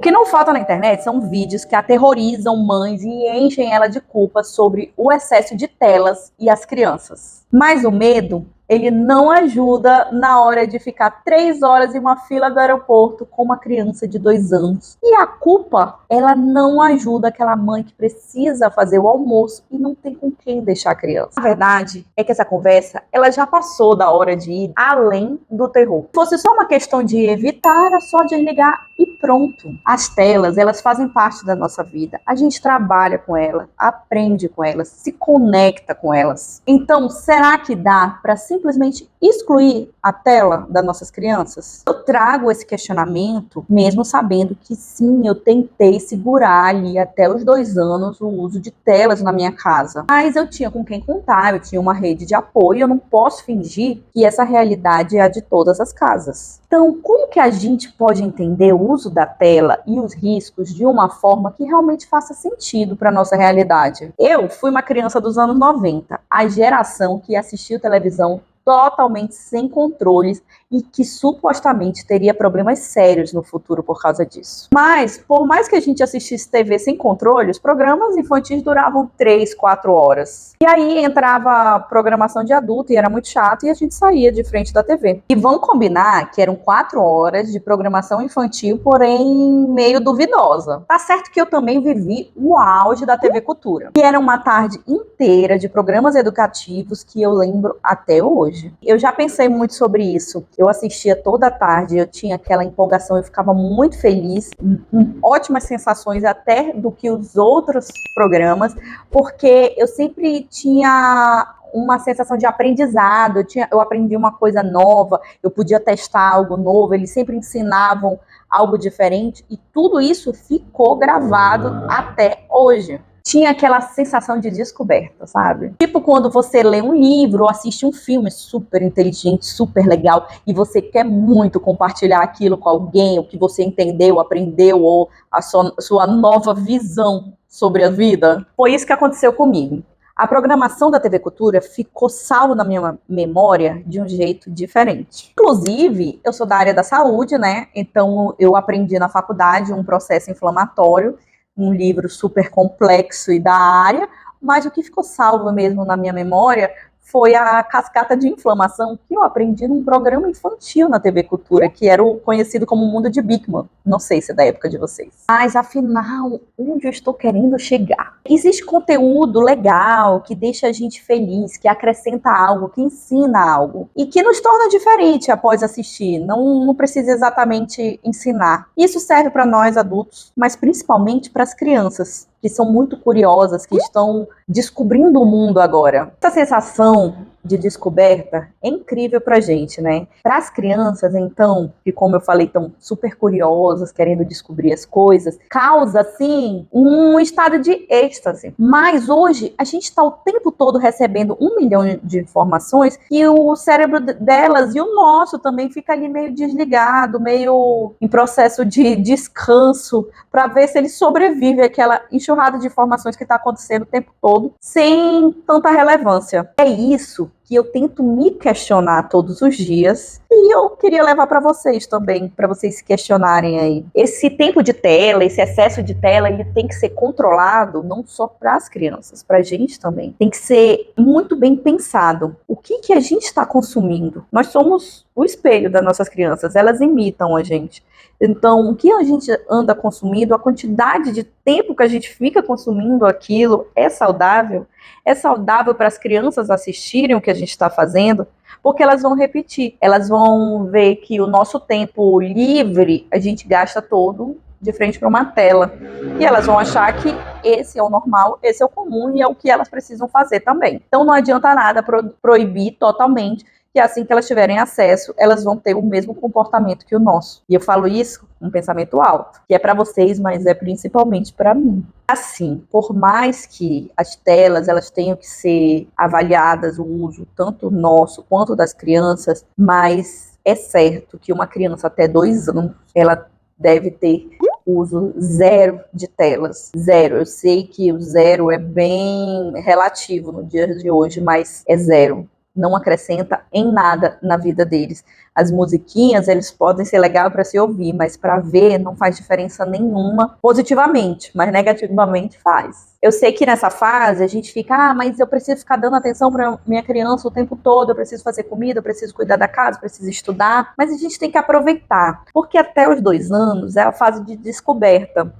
O que não falta na internet são vídeos que aterrorizam mães e enchem ela de culpa sobre o excesso de telas e as crianças. Mas o medo, ele não ajuda na hora de ficar 3 horas em uma fila do aeroporto com uma criança de 2 anos. E a culpa, ela não ajuda aquela mãe que precisa fazer o almoço e não tem com quem deixar a criança. A verdade é que essa conversa, ela já passou da hora de ir além do terror. Se fosse só uma questão de evitar, era só desligar e pronto. As telas, elas fazem parte da nossa vida. A gente trabalha com elas, aprende com elas, se conecta com elas. Então, será que dá para simplesmente excluir a tela das nossas crianças? Eu trago esse questionamento, mesmo sabendo que sim, eu tentei segurar ali até os 2 anos o uso de telas na minha casa. Mas eu tinha com quem contar, eu tinha uma rede de apoio, eu não posso fingir que essa realidade é a de todas as casas. Então, como que a gente pode entender o uso da tela e os riscos de uma forma que realmente faça sentido para a nossa realidade? Eu fui uma criança dos anos 90, a geração que assistiu televisão totalmente sem controles e que supostamente teria problemas sérios no futuro por causa disso. Mas, por mais que a gente assistisse TV sem controle, os programas infantis duravam 3, 4 horas. E aí entrava programação de adulto e era muito chato e a gente saía de frente da TV. E vamos combinar que eram 4 horas de programação infantil, porém meio duvidosa. Tá certo que eu também vivi o auge da TV Cultura, que era uma tarde inteira de programas educativos que eu lembro até hoje. Eu já pensei muito sobre isso. Eu assistia toda a tarde, eu tinha aquela empolgação, eu ficava muito feliz, com ótimas sensações até do que os outros programas, porque eu sempre tinha uma sensação de aprendizado, eu aprendi uma coisa nova, eu podia testar algo novo, eles sempre ensinavam algo diferente e tudo isso ficou gravado até hoje. Tinha aquela sensação de descoberta, sabe? Tipo quando você lê um livro ou assiste um filme super inteligente, super legal, e você quer muito compartilhar aquilo com alguém, o que você entendeu, aprendeu, ou a sua nova visão sobre a vida. Foi isso que aconteceu comigo. A programação da TV Cultura ficou salva na minha memória de um jeito diferente. Inclusive, eu sou da área da saúde, né? Então eu aprendi na faculdade um processo inflamatório, um livro super complexo e da área, mas o que ficou salvo mesmo na minha memória foi a cascata de inflamação que eu aprendi num programa infantil na TV Cultura, que era o conhecido como Mundo de Bigman. Não sei se é da época de vocês. Mas, afinal, onde eu estou querendo chegar? Existe conteúdo legal, que deixa a gente feliz, que acrescenta algo, que ensina algo, e que nos torna diferente após assistir. Não precisa exatamente ensinar. Isso serve para nós adultos, mas principalmente para as crianças, que são muito curiosas, que estão descobrindo o mundo agora. Essa sensação de descoberta é incrível pra gente, né? Para as crianças, então, que como eu falei, estão super curiosas, querendo descobrir as coisas, causa, assim, um estado de êxtase. Mas hoje, a gente está o tempo todo recebendo 1 milhão de informações e o cérebro delas e o nosso também fica ali meio desligado, meio em processo de descanso, para ver se ele sobrevive àquela enxurrada de informações que está acontecendo o tempo todo, sem tanta relevância. É isso que eu tento me questionar todos os dias e eu queria levar para vocês também, para vocês se questionarem aí. Esse tempo de tela, esse excesso de tela, ele tem que ser controlado não só para as crianças, para a gente também. Tem que ser muito bem pensado. O que a gente está consumindo? Nós somos o espelho das nossas crianças, elas imitam a gente. Então, o que a gente anda consumindo, a quantidade de tempo que a gente fica consumindo aquilo é saudável? É saudável para as crianças assistirem o que a gente está fazendo? Porque elas vão repetir, elas vão ver que o nosso tempo livre a gente gasta todo de frente para uma tela. E elas vão achar que esse é o normal, esse é o comum e é o que elas precisam fazer também. Então não adianta nada proibir totalmente, que assim que elas tiverem acesso, elas vão ter o mesmo comportamento que o nosso. E eu falo isso com um pensamento alto, que é para vocês, mas é principalmente para mim. Assim, por mais que as telas elas tenham que ser avaliadas, o uso tanto nosso quanto das crianças, mas é certo que uma criança até 2 anos, ela deve ter uso zero de telas. Zero. Eu sei que o zero é bem relativo no dia de hoje, mas é zero. não acrescenta em nada na vida deles. As musiquinhas, eles podem ser legais para se ouvir, mas para ver não faz diferença nenhuma positivamente, mas negativamente faz. Eu sei que nessa fase a gente fica, mas eu preciso ficar dando atenção para minha criança o tempo todo, eu preciso fazer comida, eu preciso cuidar da casa, eu preciso estudar, mas a gente tem que aproveitar, porque até os 2 anos é a fase de descoberta.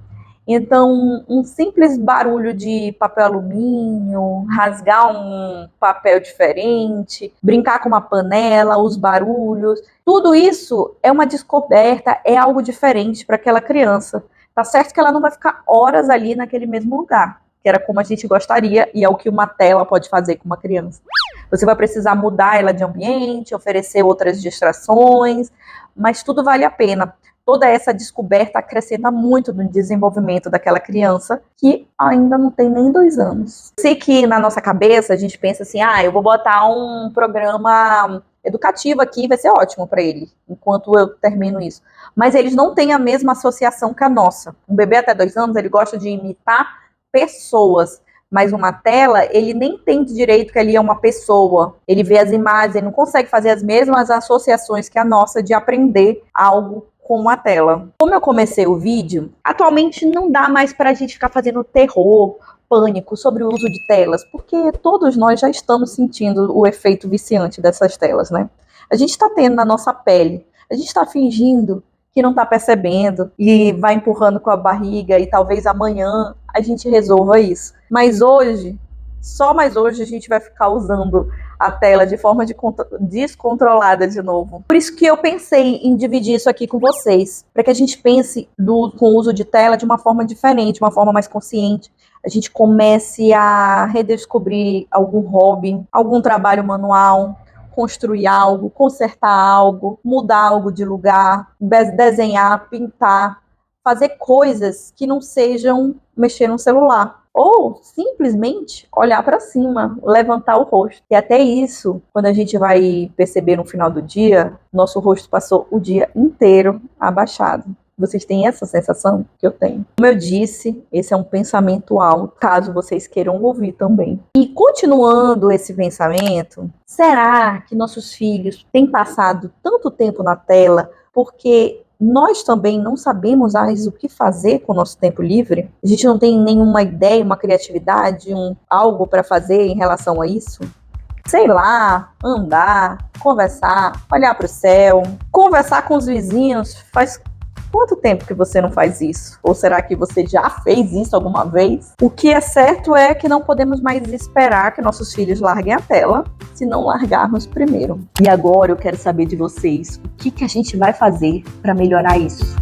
Então, um simples barulho de papel alumínio, rasgar um papel diferente, brincar com uma panela, os barulhos, tudo isso é uma descoberta, é algo diferente para aquela criança. Tá certo que ela não vai ficar horas ali naquele mesmo lugar, que era como a gente gostaria e é o que uma tela pode fazer com uma criança. Você vai precisar mudar ela de ambiente, oferecer outras distrações, mas tudo vale a pena. Toda essa descoberta acrescenta muito no desenvolvimento daquela criança que ainda não tem nem 2 anos. Sei que na nossa cabeça a gente pensa assim, eu vou botar um programa educativo aqui, vai ser ótimo para ele, enquanto eu termino isso. Mas eles não têm a mesma associação que a nossa. Um bebê até 2 anos, ele gosta de imitar pessoas, mas uma tela, ele nem entende direito que ali é uma pessoa. Ele vê as imagens, ele não consegue fazer as mesmas associações que a nossa de aprender algo com uma tela. Como eu comecei o vídeo, atualmente não dá mais para a gente ficar fazendo terror, pânico sobre o uso de telas, porque todos nós já estamos sentindo o efeito viciante dessas telas, né? A gente está tendo na nossa pele, a gente está fingindo que não está percebendo e vai empurrando com a barriga e talvez amanhã a gente resolva isso. Mas hoje, só mais hoje a gente vai ficar usando a tela de forma descontrolada de novo. Por isso que eu pensei em dividir isso aqui com vocês, para que a gente pense com o uso de tela de uma forma diferente, uma forma mais consciente. A gente comece a redescobrir algum hobby, algum trabalho manual, construir algo, consertar algo, mudar algo de lugar, desenhar, pintar, fazer coisas que não sejam mexer no celular. Ou simplesmente olhar para cima, levantar o rosto. E até isso, quando a gente vai perceber no final do dia, nosso rosto passou o dia inteiro abaixado. Vocês têm essa sensação que eu tenho? Como eu disse, esse é um pensamento alto, caso vocês queiram ouvir também. E continuando esse pensamento, será que nossos filhos têm passado tanto tempo na tela porque nós também não sabemos mais o que fazer com o nosso tempo livre? A gente não tem nenhuma ideia, uma criatividade, algo para fazer em relação a isso? Sei lá, andar, conversar, olhar para o céu, conversar com os vizinhos. Faz quanto tempo que você não faz isso? Ou será que você já fez isso alguma vez? O que é certo é que não podemos mais esperar que nossos filhos larguem a tela, se não largarmos primeiro. E agora eu quero saber de vocês, o que a gente vai fazer para melhorar isso?